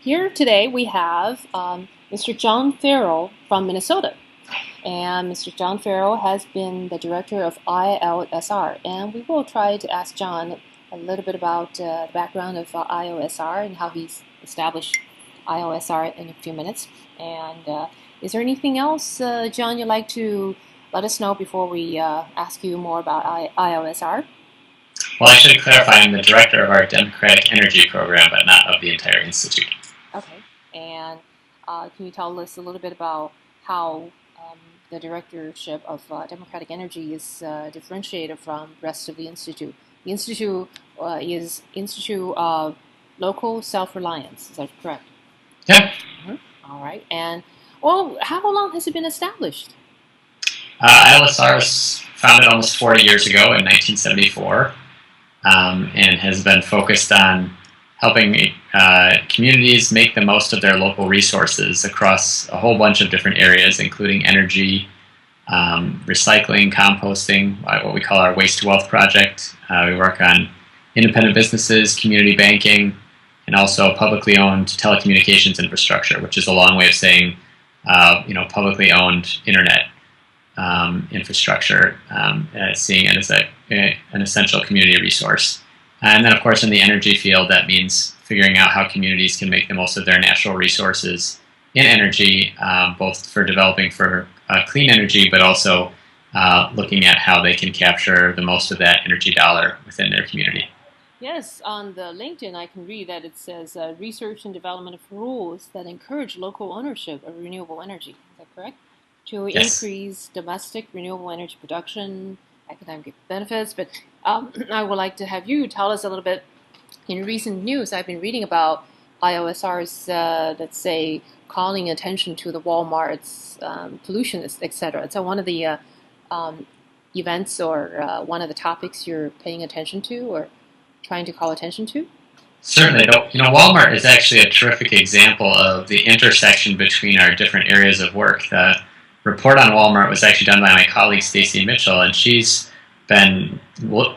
Here today we have Mr. John Farrell from Minnesota. And Mr. John Farrell has been the director of ILSR. And we will try to ask John a little bit about the background of ILSR and how he's established ILSR in a few minutes. And is there anything else, John, you'd like to let us know before we ask you more about ILSR? Well, I should clarify, I'm the director of our Democratic Energy Program, but not of the entire institute. Okay. And can you tell us a little bit about how the directorship of Democratic Energy is differentiated from the rest of the institute? The institute is Institute of Local Self-Reliance. Is that correct? Yeah. Mm-hmm. All right. And well, how long has it been established? ILSR was founded almost 40 years ago in 1974. And has been focused on helping communities make the most of their local resources across a whole bunch of different areas, including energy, recycling, composting, what we call our Waste to Wealth project. We work on independent businesses, community banking, and also publicly owned telecommunications infrastructure, which is a long way of saying publicly owned internet infrastructure, seeing it as an essential community resource. And then, of course, in the energy field, that means figuring out how communities can make the most of their natural resources in energy, both for developing for clean energy, but also looking at how they can capture the most of that energy dollar within their community. Yes, on the LinkedIn, I can read that it says research and development of rules that encourage local ownership of renewable energy. Is that correct? To Yes. increase domestic renewable energy production, economic benefits. But I would like to have you tell us a little bit. In recent news, I've been reading about ILSR's, let's say, calling attention to the Walmart's pollution, etc. So one of the events or one of the topics you're paying attention to or trying to call attention to? Certainly. Walmart is actually a terrific example of the intersection between our different areas of work. The report on Walmart was actually done by my colleague Stacy Mitchell, and she's been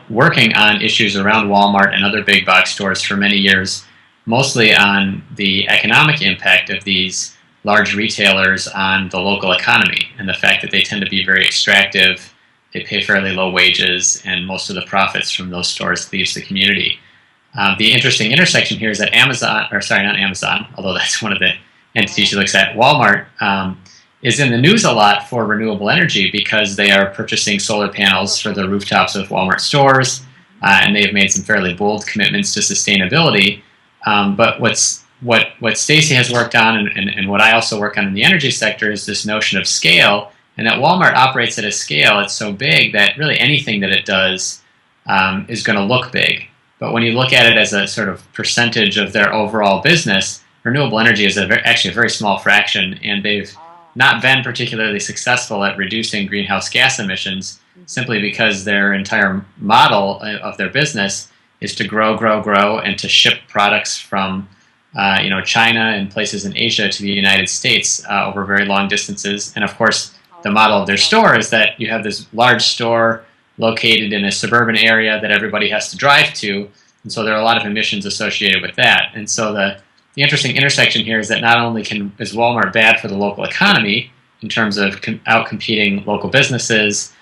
working on issues around Walmart and other big box stores for many years, mostly on the economic impact of these large retailers on the local economy and the fact that they tend to be very extractive, they pay fairly low wages, and most of the profits from those stores leaves the community. The interesting intersection here is that not Amazon, although that's one of the entities she looks at, Walmart, is in the news a lot for renewable energy because they are purchasing solar panels for the rooftops of Walmart stores, and they've made some fairly bold commitments to sustainability. But what Stacy has worked on, and what I also work on in the energy sector, is this notion of scale, and that Walmart operates at a scale it's so big that really anything that it does is going to look big. But when you look at it as a sort of percentage of their overall business, renewable energy is actually a very small fraction, and they've not been particularly successful at reducing greenhouse gas emissions simply because their entire model of their business is to grow, and to ship products from China and places in Asia to the United States over very long distances. And of course, the model of their store is that you have this large store located in a suburban area that everybody has to drive to, and so there are a lot of emissions associated with that. And so the interesting intersection here is that not only is Walmart bad for the local economy in terms of outcompeting local businesses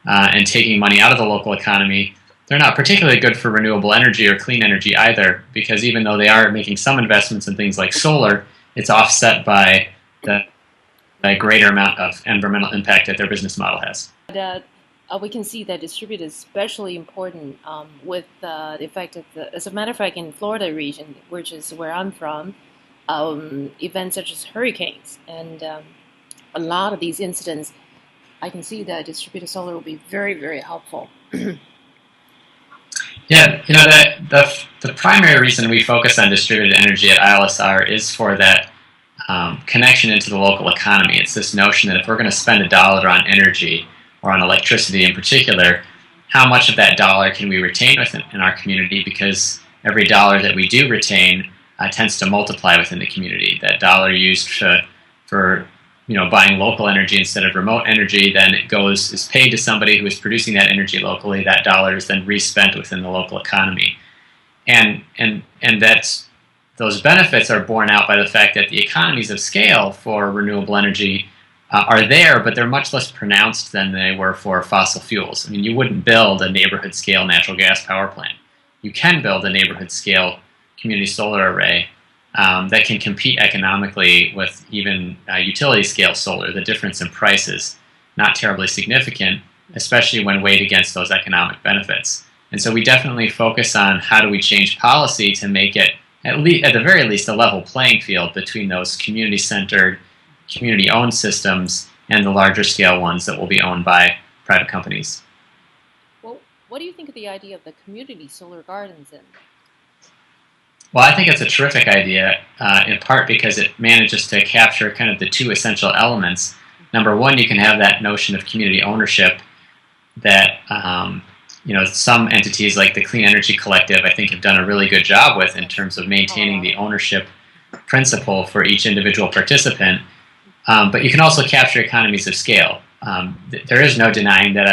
and taking money out of the local economy, they're not particularly good for renewable energy or clean energy either, because even though they are making some investments in things like solar, it's offset by the greater amount of environmental impact that their business model has. We can see that distributed is especially important with the effect of as a matter of fact, in Florida region, which is where I'm from, events such as hurricanes and a lot of these incidents, I can see that distributed solar will be very, very helpful. Yeah, the primary reason we focus on distributed energy at ILSR is for that connection into the local economy. It's this notion that if we're going to spend $1 on energy, or on electricity in particular, how much of that dollar can we retain within our community? Because every dollar that we do retain tends to multiply within the community. That dollar used for buying local energy instead of remote energy, then it is paid to somebody who is producing that energy locally. That dollar is then respent within the local economy, and that's those benefits are borne out by the fact that the economies of scale for renewable energy are there, but they're much less pronounced than they were for fossil fuels. I mean, you wouldn't build a neighborhood scale natural gas power plant. You can build a neighborhood scale community solar array that can compete economically with even utility scale solar. The difference in price is not terribly significant, especially when weighed against those economic benefits. And so we definitely focus on how do we change policy to make it, at the very least, a level playing field between those community-centered, community-owned systems and the larger scale ones that will be owned by private companies. Well, what do you think of the idea of the community solar gardens then? Well, I think it's a terrific idea, in part because it manages to capture kind of the two essential elements. Number one, you can have that notion of community ownership that some entities like the Clean Energy Collective, I think, have done a really good job with in terms of maintaining the ownership principle for each individual participant. But you can also capture economies of scale. There is no denying that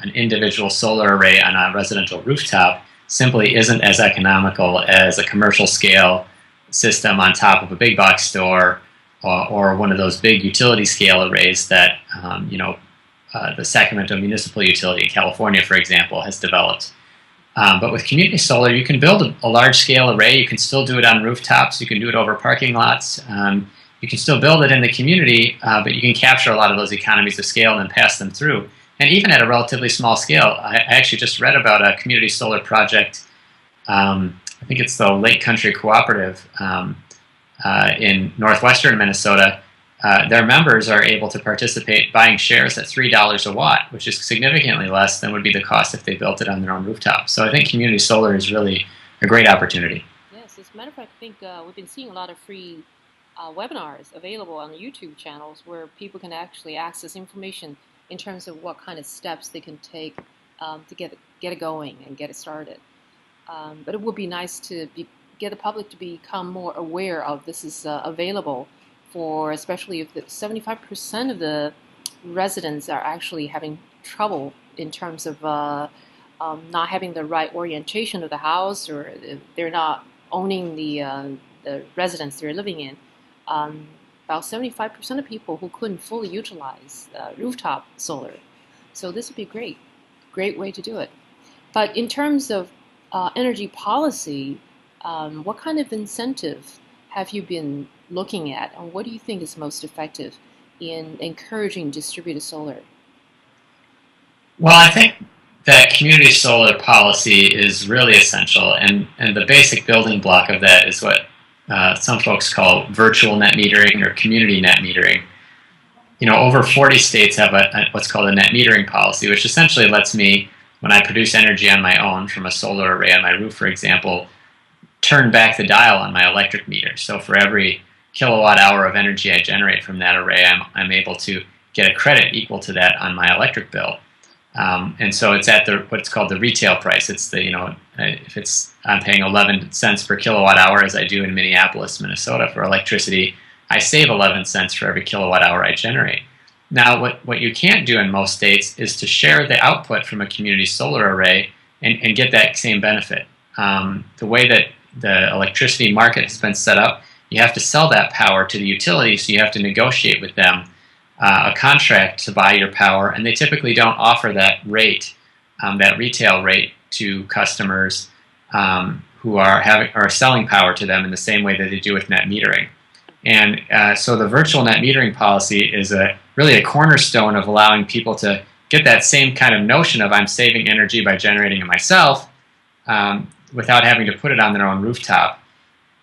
an individual solar array on a residential rooftop simply isn't as economical as a commercial scale system on top of a big box store or one of those big utility scale arrays that the Sacramento Municipal Utility in California, for example, has developed. But with community solar, you can build a large-scale array. You can still do it on rooftops. You can do it over parking lots. You can still build it in the community, but you can capture a lot of those economies of scale and then pass them through. And even at a relatively small scale, I actually just read about a community solar project. I think it's the Lake Country Cooperative in northwestern Minnesota. Their members are able to participate buying shares at $3 a watt, which is significantly less than would be the cost if they built it on their own rooftop. So I think community solar is really a great opportunity. Yes, as a matter of fact, I think we've been seeing a lot of free webinars available on YouTube channels where people can actually access information in terms of what kind of steps they can take to get it going and get it started. But it would be nice to get the public to become more aware of this is available for, especially if 75% of the residents are actually having trouble in terms of not having the right orientation of the house, or they're not owning the residence they're living in. About 75% of people who couldn't fully utilize rooftop solar. So this would be a great way to do it. But in terms of energy policy, what kind of incentive have you been looking at, and what do you think is most effective in encouraging distributed solar? Well, I think that community solar policy is really essential, and the basic building block of that is what some folks call virtual net metering or community net metering. Over 40 states have what's called a net metering policy, which essentially lets me, when I produce energy on my own from a solar array on my roof, for example, turn back the dial on my electric meter. So for every kilowatt hour of energy I generate from that array, I'm able to get a credit equal to that on my electric bill. And so it's at what's called the retail price. It's if I'm paying 11 cents per kilowatt hour, as I do in Minneapolis, Minnesota, for electricity, I save 11 cents for every kilowatt hour I generate. Now, what you can't do in most states is to share the output from a community solar array and get that same benefit. The way that the electricity market has been set up, you have to sell that power to the utility, so you have to negotiate with them a contract to buy your power, and they typically don't offer that rate, that retail rate, to customers who are selling power to them in the same way that they do with net metering. And so the virtual net metering policy is really a cornerstone of allowing people to get that same kind of notion of I'm saving energy by generating it myself without having to put it on their own rooftop,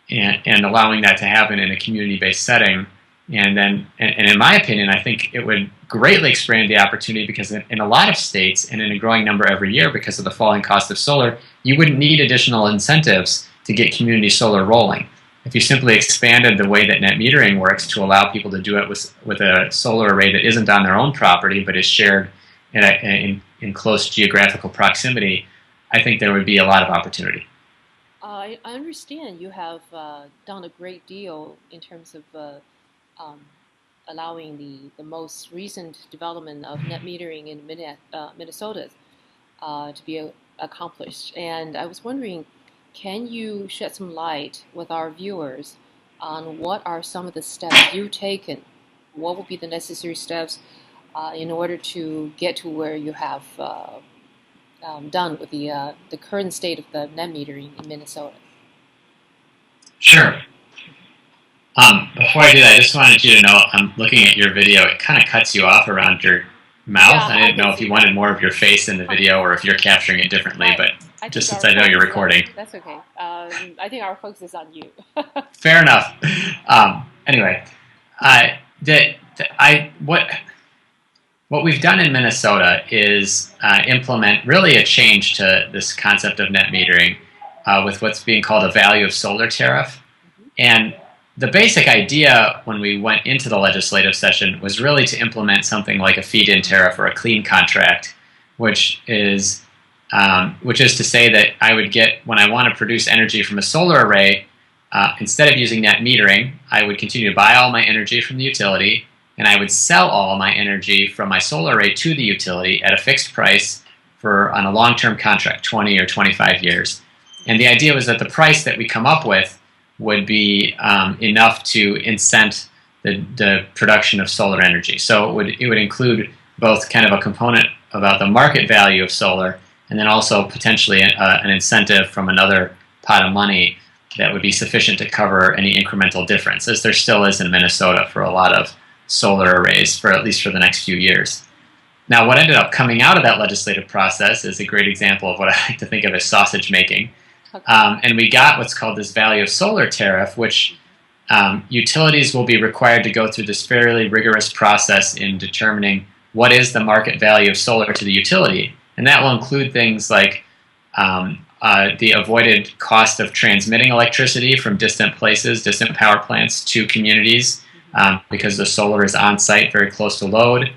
and allowing that to happen in a community-based setting. And in my opinion, I think it would greatly expand the opportunity, because in a lot of states, and in a growing number every year because of the falling cost of solar, you wouldn't need additional incentives to get community solar rolling. If you simply expanded the way that net metering works to allow people to do it with a solar array that isn't on their own property but is shared in close geographical proximity, I think there would be a lot of opportunity. I understand you have done a great deal in terms of allowing the most recent development of net metering in Minnesota to be accomplished. And I was wondering, can you shed some light with our viewers on what are some of the steps you've taken? What would be the necessary steps in order to get to where you have done with the current state of the net metering in Minnesota? Sure. Before I do that, I just wanted you to know I'm looking at your video. It kind of cuts you off around your mouth. Yeah, I didn't know if you wanted more of your face in the video or if you're capturing it differently, but just since I know you're recording. That's okay. I think our focus is on you. Fair enough. Anyway, what we've done in Minnesota is implement really a change to this concept of net metering with what's being called a value of solar tariff. And the basic idea when we went into the legislative session was really to implement something like a feed-in tariff or a clean contract, which is to say that I would get, when I want to produce energy from a solar array, instead of using net metering, I would continue to buy all my energy from the utility, and I would sell all my energy from my solar array to the utility at a fixed price on a long-term contract, 20 or 25 years. And the idea was that the price that we come up with would be enough to incent the production of solar energy. So it would include both kind of a component about the market value of solar, and then also potentially an incentive from another pot of money that would be sufficient to cover any incremental difference, as there still is in Minnesota for a lot of solar arrays, for at least for the next few years. Now, what ended up coming out of that legislative process is a great example of what I like to think of as sausage making. And we got what's called this value of solar tariff, which utilities will be required to go through this fairly rigorous process in determining what is the market value of solar to the utility. And that will include things like the avoided cost of transmitting electricity from distant places, distant power plants to communities, because the solar is on site very close to load,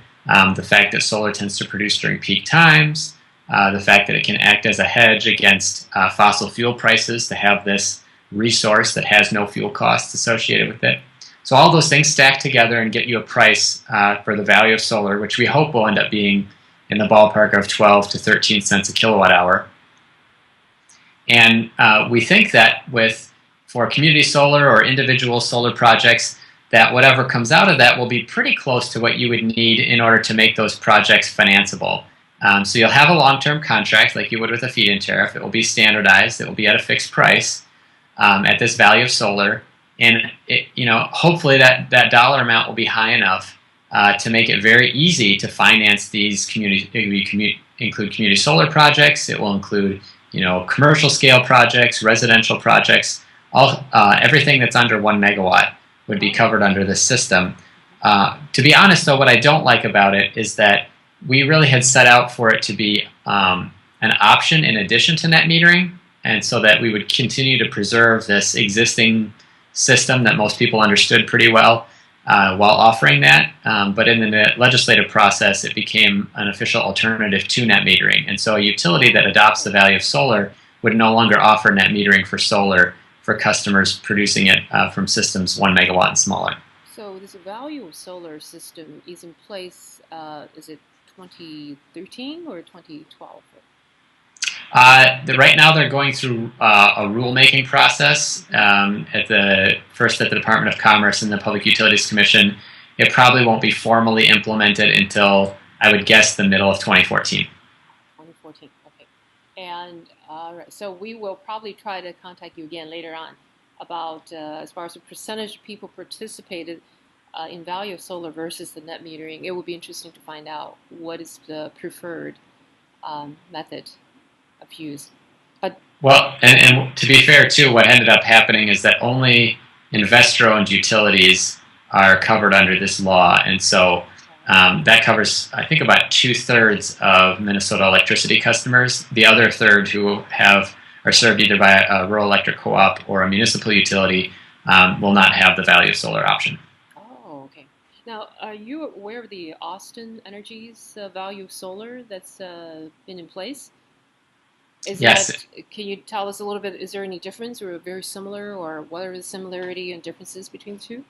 the fact that solar tends to produce during peak times, the fact that it can act as a hedge against fossil fuel prices, to have this resource that has no fuel costs associated with it. So all those things stack together and get you a price for the value of solar, which we hope will end up being in the ballpark of 12 to 13 cents a kilowatt hour. And we think that for community solar or individual solar projects, that whatever comes out of that will be pretty close to what you would need in order to make those projects financeable. So you'll have a long-term contract like you would with a feed-in tariff. It will be standardized. It will be at a fixed price at this value of solar. And hopefully that dollar amount will be high enough to make it very easy to finance these include community solar projects. It will include commercial scale projects, residential projects, everything that's under 1 megawatt would be covered under this system. To be honest, though, what I don't like about it is that we really had set out for it to be an option in addition to net metering, and so that we would continue to preserve this existing system that most people understood pretty well while offering that. But in the legislative process, it became an official alternative to net metering. And so a utility that adopts the value of solar would no longer offer net metering for solar for customers producing it from systems 1 megawatt and smaller. So this value of solar system is in place, is it 2013 or 2012? Right now they're going through a rulemaking process at the Department of Commerce and the Public Utilities Commission. It probably won't be formally implemented until, I would guess, the middle of 2014. 2014, okay. And so we will probably try to contact you again later on about as far as the percentage of people participated in value of solar versus the net metering. It would be interesting to find out what is the preferred method of use. Well, and to be fair too, what ended up happening is that only investor-owned utilities are covered under this law, and so that covers, I think, about 2/3 of Minnesota electricity customers. The other third, who are served either by a rural electric co-op or a municipal utility, will not have the value of solar option. Oh, okay. Now, are you aware of the Austin Energy's value of solar that's been in place? Yes. Can you tell us a little bit, is there any difference or very similar, or what are the similarity and differences between the two?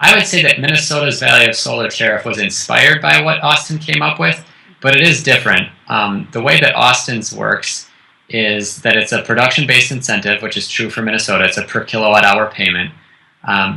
I would say that Minnesota's value of solar tariff was inspired by what Austin came up with, but it is different. The way that Austin's works is that it's a production-based incentive, which is true for Minnesota. It's a per kilowatt hour payment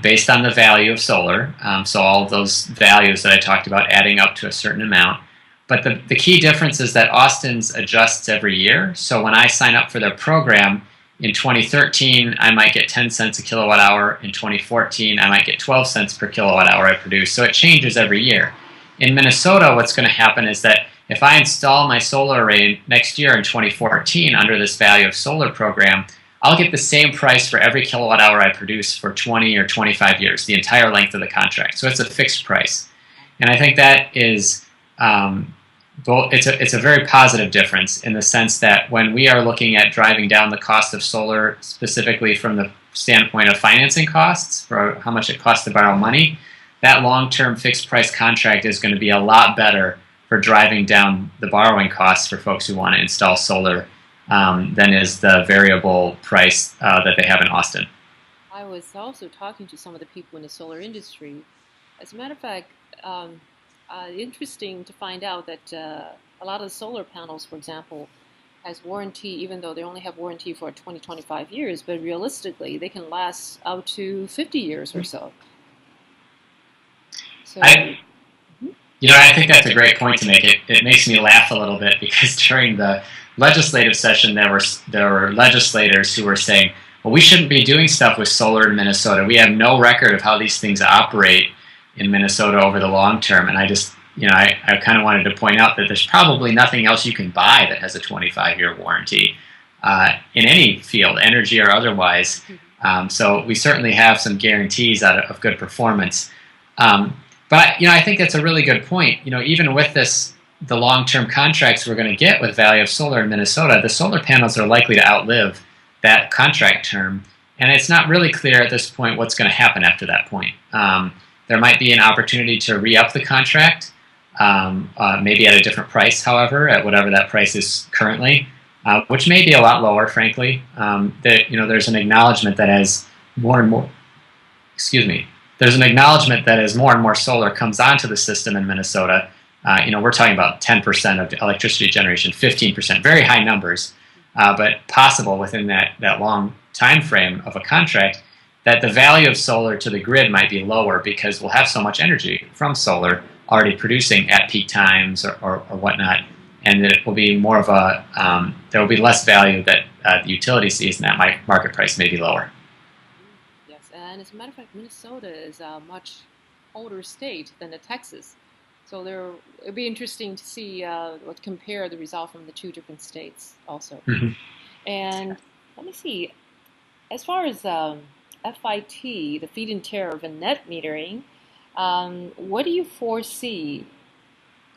based on the value of solar. So all of those values that I talked about adding up to a certain amount. But the key difference is that Austin's adjusts every year. So when I sign up for their program, in 2013, I might get 10 cents a kilowatt hour. In 2014, I might get 12 cents per kilowatt hour I produce. So it changes every year. In Minnesota, what's going to happen is that if I install my solar array next year in 2014 under this value of solar program, I'll get the same price for every kilowatt hour I produce for 20 or 25 years, the entire length of the contract. So it's a fixed price. And I think that is, it's a very positive difference in the sense that when we are looking at driving down the cost of solar, specifically from the standpoint of financing costs, for how much it costs to borrow money, that long-term fixed price contract is going to be a lot better for driving down the borrowing costs for folks who want to install solar than is the variable price that they have in Austin. I was also talking to some of the people in the solar industry. As a matter of fact, interesting to find out that a lot of the solar panels, for example, has warranty, even though they only have warranty for 20, 25 years, but realistically, they can last out to 50 years or so. So, I think that's a great point to make. It makes me laugh a little bit because during the legislative session, there were legislators who were saying, well, we shouldn't be doing stuff with solar in Minnesota. We have no record of how these things operate in Minnesota over the long term. And I just, I kind of wanted to point out that there's probably nothing else you can buy that has a 25-year warranty in any field, energy or otherwise. So we certainly have some guarantees of good performance. But I think that's a really good point. Even with the long-term contracts we're going to get with value of solar in Minnesota, the solar panels are likely to outlive that contract term. And it's not really clear at this point what's going to happen after that point. There might be an opportunity to re-up the contract, maybe at a different price, however, at whatever that price is currently, which may be a lot lower, frankly. There's an acknowledgement that as more and more, there's an acknowledgement that as more and more solar comes onto the system in Minnesota, we're talking about 10% of electricity generation, 15%, very high numbers, but possible within that long time frame of a contract, that the value of solar to the grid might be lower because we'll have so much energy from solar already producing at peak times or whatnot, and that it will be more of there will be less value that the utility sees, and that market price may be lower. Yes, and as a matter of fact, Minnesota is a much older state than Texas. So it'll be interesting to see compare the result from the two different states also. Mm-hmm. And let me see, as far as FIT, the feed-in tariff and net metering, what do you foresee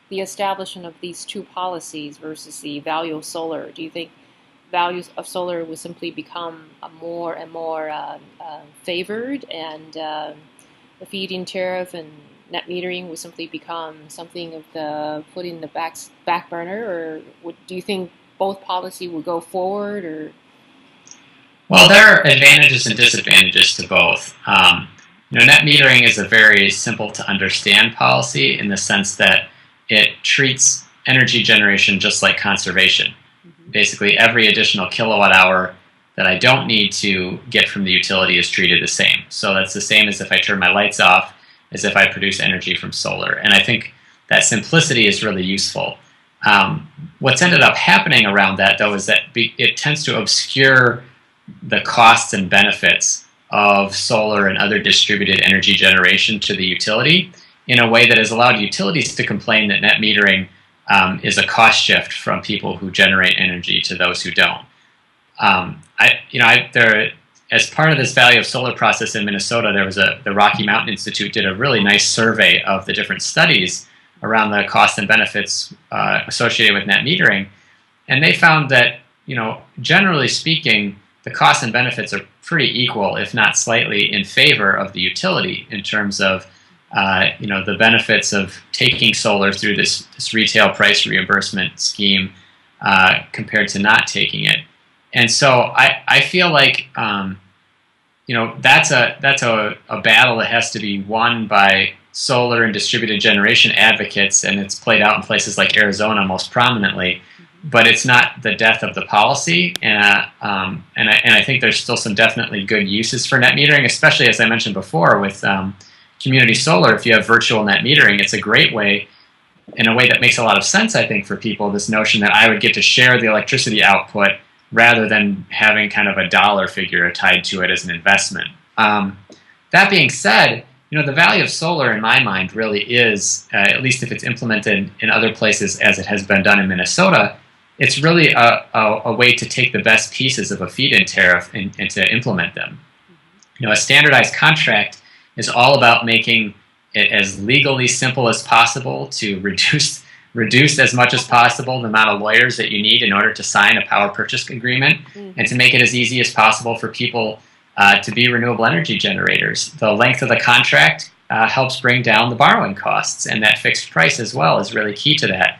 the establishment of these two policies versus the value of solar? Do you think values of solar will simply become more and more favored, and the feed-in tariff and net metering will simply become something of the put in the back burner, or do you think both policy will go forward? Or well, there are advantages and disadvantages to both. Net metering is a very simple to understand policy in the sense that it treats energy generation just like conservation. Mm-hmm. Basically, every additional kilowatt hour that I don't need to get from the utility is treated the same. So that's the same as if I turn my lights off, as if I produce energy from solar. And I think that simplicity is really useful. What's ended up happening around that, though, is that it tends to obscure the costs and benefits of solar and other distributed energy generation to the utility in a way that has allowed utilities to complain that net metering is a cost shift from people who generate energy to those who don't. As part of this value of solar process in Minnesota, there was the Rocky Mountain Institute did a really nice survey of the different studies around the costs and benefits associated with net metering, and they found that generally speaking, the costs and benefits are pretty equal, if not slightly in favor of the utility in terms of the benefits of taking solar through this retail price reimbursement scheme compared to not taking it. And so I feel like that's a battle that has to be won by solar and distributed generation advocates, and it's played out in places like Arizona most prominently, but it's not the death of the policy. And I think there's still some definitely good uses for net metering, especially as I mentioned before with community solar. If you have virtual net metering, it's a great way, in a way that makes a lot of sense, I think, for people, this notion that I would get to share the electricity output rather than having kind of a dollar figure tied to it as an investment. That being said, the value of solar in my mind really is, at least if it's implemented in other places as it has been done in Minnesota, it's really a way to take the best pieces of a feed-in tariff and to implement them. A standardized contract is all about making it as legally simple as possible to reduce as much as possible the amount of lawyers that you need in order to sign a power purchase agreement, and to make it as easy as possible for people to be renewable energy generators. The length of the contract helps bring down the borrowing costs, and that fixed price as well is really key to that.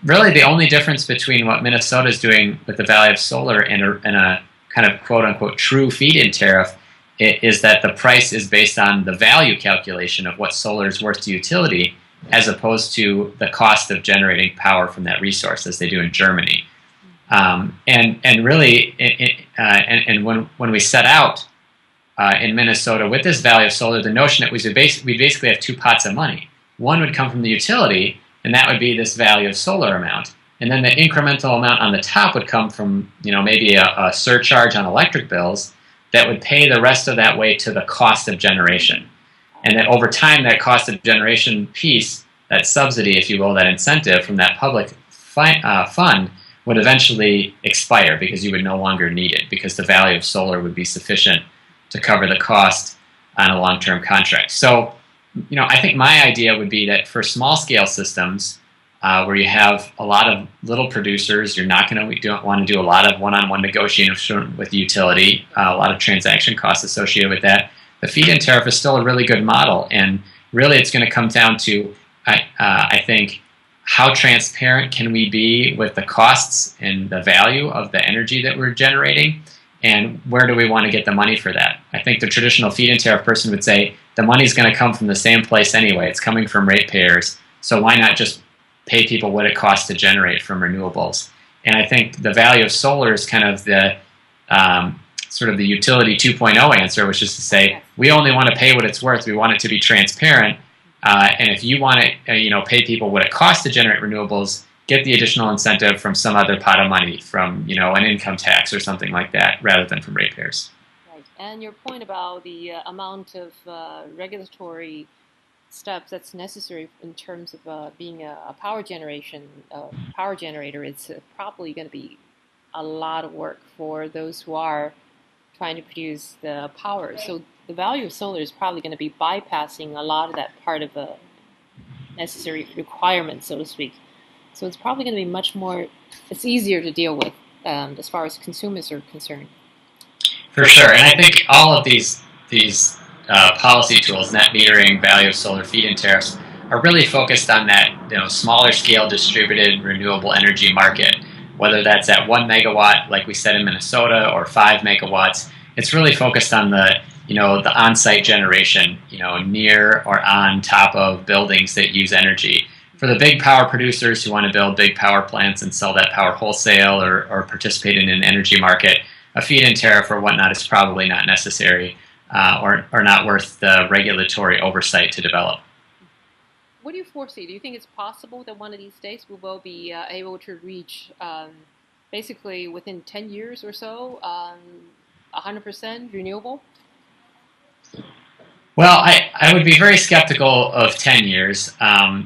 Really, the only difference between what Minnesota is doing with the value of solar and a kind of quote-unquote true feed-in tariff is that the price is based on the value calculation of what solar is worth to utility, as opposed to the cost of generating power from that resource, as they do in Germany. And really, when we set out in Minnesota with this value of solar, the notion that we basically have two pots of money. One would come from the utility, and that would be this value of solar amount. And then the incremental amount on the top would come from, maybe a surcharge on electric bills that would pay the rest of that way to the cost of generation. And that over time, that cost of generation piece, that subsidy, if you will, that incentive from that public fund would eventually expire because you would no longer need it, because the value of solar would be sufficient to cover the cost on a long-term contract. So, I think my idea would be that for small-scale systems where you have a lot of little producers, you don't want to do a lot of one-on-one negotiation with the utility, a lot of transaction costs associated with that. The feed-in tariff is still a really good model, and really it's going to come down to, I think, how transparent can we be with the costs and the value of the energy that we're generating, and where do we want to get the money for that? I think the traditional feed-in tariff person would say the money's going to come from the same place anyway. It's coming from ratepayers, so why not just pay people what it costs to generate from renewables? And I think the value of solar is kind of the sort of the utility 2.0 answer, which is to say we only want to pay what it's worth. We want it to be transparent. And if you want to, pay people what it costs to generate renewables, get the additional incentive from some other pot of money, from an income tax or something like that, rather than from ratepayers. Right. And your point about the amount of regulatory steps that's necessary in terms of being a power generator, it's probably going to be a lot of work for those who are trying to produce the power. So the value of solar is probably going to be bypassing a lot of that part of a necessary requirement, so to speak. So it's probably going to be it's easier to deal with as far as consumers are concerned. For sure, and I think all of these policy tools, net metering, value of solar, feed-in tariffs, are really focused on that smaller scale distributed renewable energy market. Whether that's at 1 megawatt, like we said in Minnesota, or 5 megawatts, it's really focused on the on-site generation, near or on top of buildings that use energy. For the big power producers who want to build big power plants and sell that power wholesale or participate in an energy market, a feed-in tariff or whatnot is probably not necessary or not worth the regulatory oversight to develop. What do you foresee? Do you think it's possible that one of these days we will be able to reach, basically within 10 years or so, 100% renewable? Well, I would be very skeptical of 10 years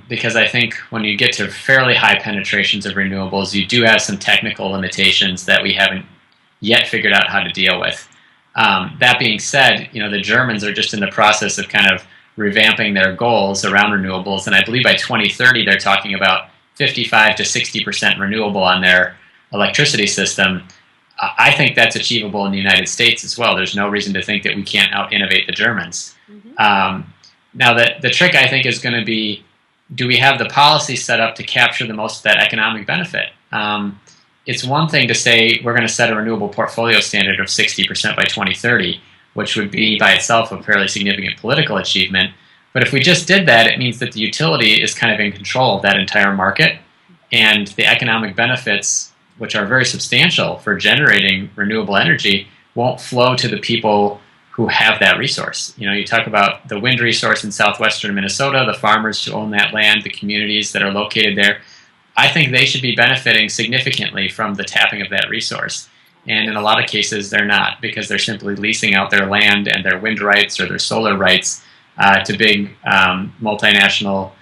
because I think when you get to fairly high penetrations of renewables, you do have some technical limitations that we haven't yet figured out how to deal with. That being said, the Germans are just in the process of kind of revamping their goals around renewables, and I believe by 2030 they're talking about 55 to 60% renewable on their electricity system. I think that's achievable in the United States as well. There's no reason to think that we can't out-innovate the Germans. Now, the trick, I think, is going to be, do we have the policy set up to capture the most of that economic benefit? It's one thing to say we're going to set a renewable portfolio standard of 60% by 2030, which would be by itself a fairly significant political achievement. But if we just did that, it means that the utility is kind of in control of that entire market. and the economic benefits, which are very substantial for generating renewable energy, won't flow to the people who have that resource. You talk about the wind resource in southwestern Minnesota, the farmers who own that land, the communities that are located there. I think they should be benefiting significantly from the tapping of that resource. And in a lot of cases, they're not, because they're simply leasing out their land and their wind rights or their solar rights to big multinational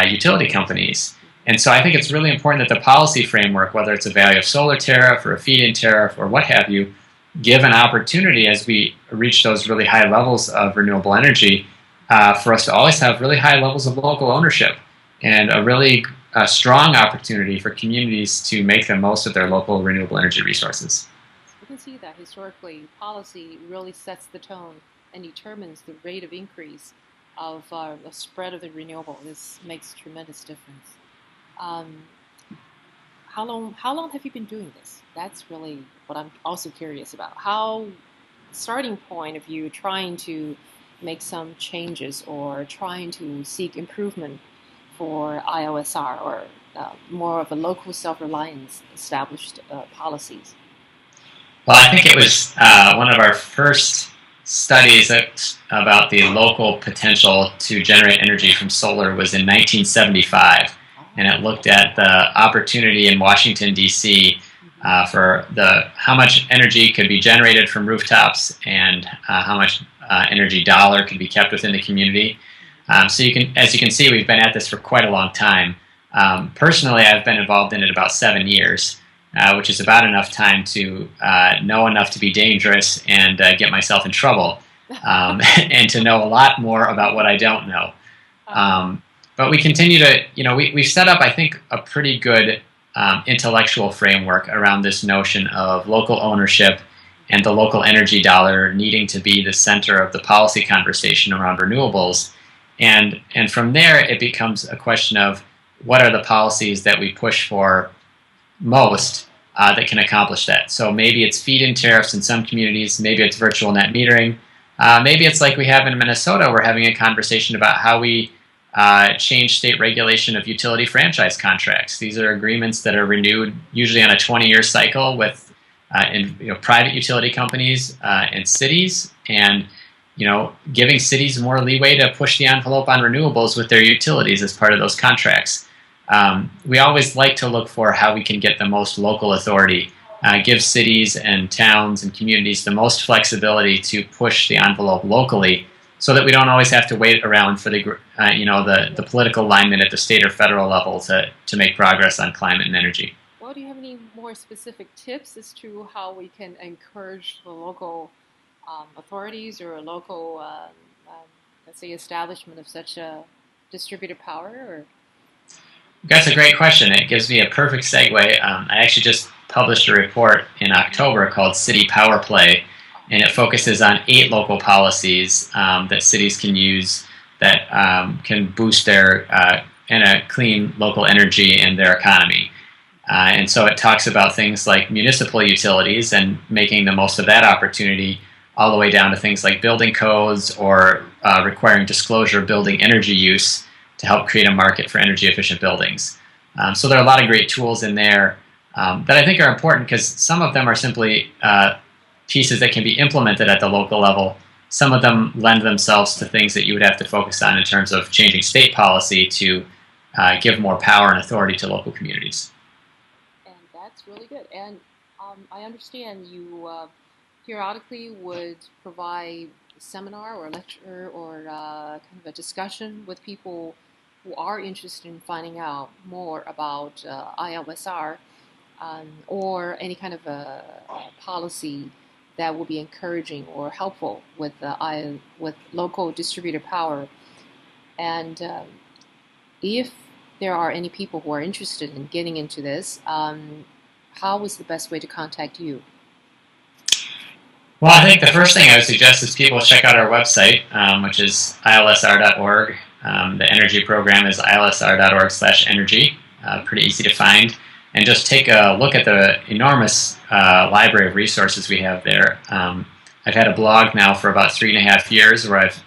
utility companies. And so I think it's really important that the policy framework, whether it's a value of solar tariff or a feed-in tariff or what have you, give an opportunity as we reach those really high levels of renewable energy for us to always have really high levels of local ownership and a really strong opportunity for communities to make the most of their local renewable energy resources. You can see that historically, policy really sets the tone and determines the rate of increase of the spread of the renewable. This makes tremendous difference. How long have you been doing this? That's really what I'm also curious about. How starting point of you trying to make some changes or trying to seek improvement for ILSR or more of a local self-reliance established policies? Well, I think it was one of our first studies about the local potential to generate energy from solar was in 1975. And it looked at the opportunity in Washington, D.C. For how much energy could be generated from rooftops and how much energy dollar could be kept within the community. So as you can see, we've been at this for quite a long time. Personally, I've been involved in it about 7 years, which is about enough time to know enough to be dangerous and get myself in trouble, and to know a lot more about what I don't know. But we continue to, we've set up, I think, a pretty good intellectual framework around this notion of local ownership and the local energy dollar needing to be the center of the policy conversation around renewables. And from there, it becomes a question of what are the policies that we push for most that can accomplish that. So maybe it's feed-in tariffs in some communities, maybe it's virtual net metering, maybe it's like we have in Minnesota, we're having a conversation about how we change state regulation of utility franchise contracts. These are agreements that are renewed usually on a 20-year cycle with private utility companies and cities, and giving cities more leeway to push the envelope on renewables with their utilities as part of those contracts. We always like to look for how we can get the most local authority, give cities and towns and communities the most flexibility to push the envelope locally, so that we don't always have to wait around for the political alignment at the state or federal level to make progress on climate and energy. Well, do you have any more specific tips as to how we can encourage the local authorities or local, let's say, establishment of such a distributed power? Or? That's a great question. It gives me a perfect segue. I actually just published a report in October called City Power Play, and it focuses on 8 local policies that cities can use that can boost their clean local energy and their economy. And so it talks about things like municipal utilities and making the most of that opportunity, all the way down to things like building codes or requiring disclosure of building energy use to help create a market for energy efficient buildings. So there are a lot of great tools in there that I think are important, because some of them are simply pieces that can be implemented at the local level. Some of them lend themselves to things that you would have to focus on in terms of changing state policy to give more power and authority to local communities. And that's really good. And I understand you periodically would provide a seminar or a lecture or kind of a discussion with people who are interested in finding out more about ILSR or any kind of a policy that will be encouraging or helpful with with local distributed power. And if there are any people who are interested in getting into this, how is the best way to contact you? Well, I think the first thing I would suggest is people check out our website, which is ilsr.org. The energy program is ilsr.org/energy. Pretty easy to find. And just take a look at the enormous library of resources we have there. I've had a blog now for about 3.5 years where I've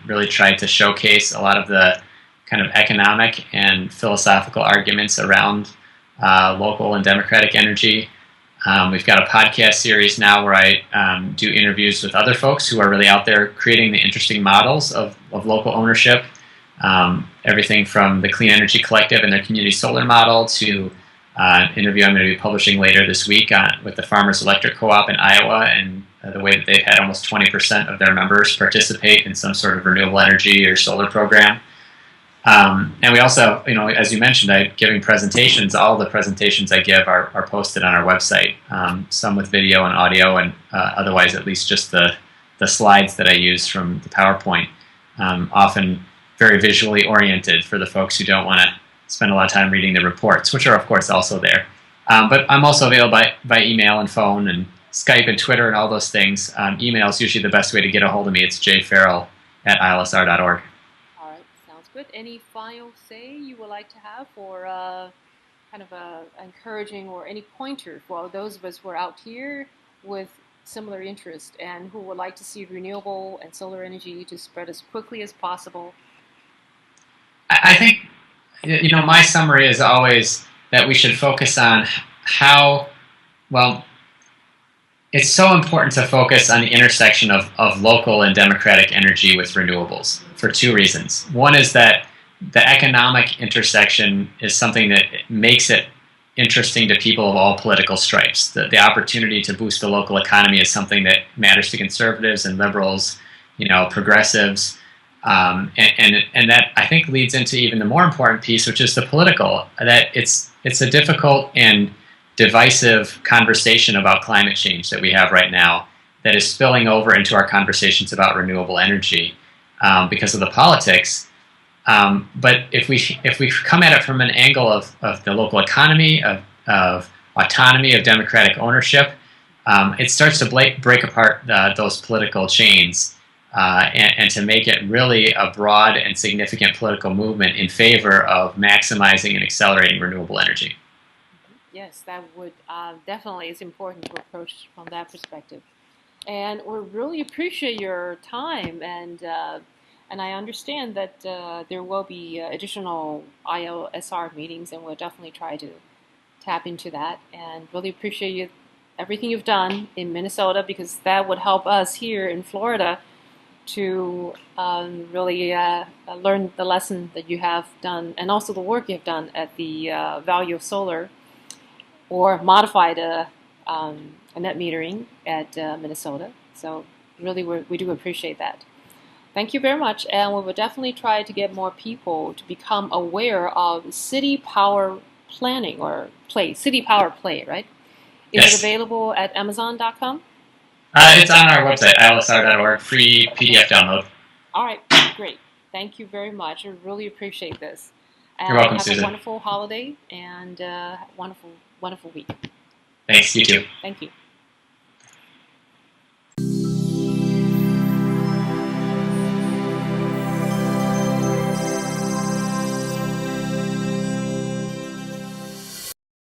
really tried to showcase a lot of the kind of economic and philosophical arguments around local and democratic energy. We've got a podcast series now where I do interviews with other folks who are really out there creating the interesting models of local ownership. Everything from the Clean Energy Collective and their community solar model to an interview I'm going to be publishing later this week with the Farmers Electric Co-op in Iowa, and the way that they've had almost 20% of their members participate in some sort of renewable energy or solar program. And we also, as you mentioned, I'm giving presentations. All the presentations I give are posted on our website, some with video and audio, and otherwise at least just the slides that I use from the PowerPoint, often very visually oriented for the folks who don't want to spend a lot of time reading the reports, which are, of course, also there. But I'm also available by email and phone and Skype and Twitter and all those things. Email is usually the best way to get a hold of me. It's jfarrell@ilsr.org. All right, sounds good. Any final say you would like to have for kind of encouraging or any pointer for those of us who are out here with similar interest and who would like to see renewable and solar energy to spread as quickly as possible? I think, my summary is always that we should focus on it's so important to focus on the intersection of local and democratic energy with renewables for two reasons. One is that the economic intersection is something that makes it interesting to people of all political stripes. The opportunity to boost the local economy is something that matters to conservatives and liberals, progressives. And that, I think, leads into even the more important piece, which is the political, that it's a difficult and divisive conversation about climate change that we have right now that is spilling over into our conversations about renewable energy because of the politics. But if we come at it from an angle of the local economy, of autonomy, of democratic ownership, it starts to break apart those political chains and to make it really a broad and significant political movement in favor of maximizing and accelerating renewable energy. Yes, that would definitely is important to approach from that perspective. And we really appreciate your time, and I understand that there will be additional ILSR meetings, and we'll definitely try to tap into that. And really appreciate everything you've done in Minnesota, because that would help us here in Florida to really learn the lesson that you have done, and also the work you've done at the value of solar, or modified a net metering at Minnesota. So really we do appreciate that. Thank you very much, and we will definitely try to get more people to become aware of city power planning or city power play, right? Is Yes. it available at Amazon.com? It's on our website, ilsr.org, free PDF download. All right, great. Thank you very much. I really appreciate this. You're welcome, have Susan. a wonderful holiday and wonderful week. Thanks, you too. Thank you.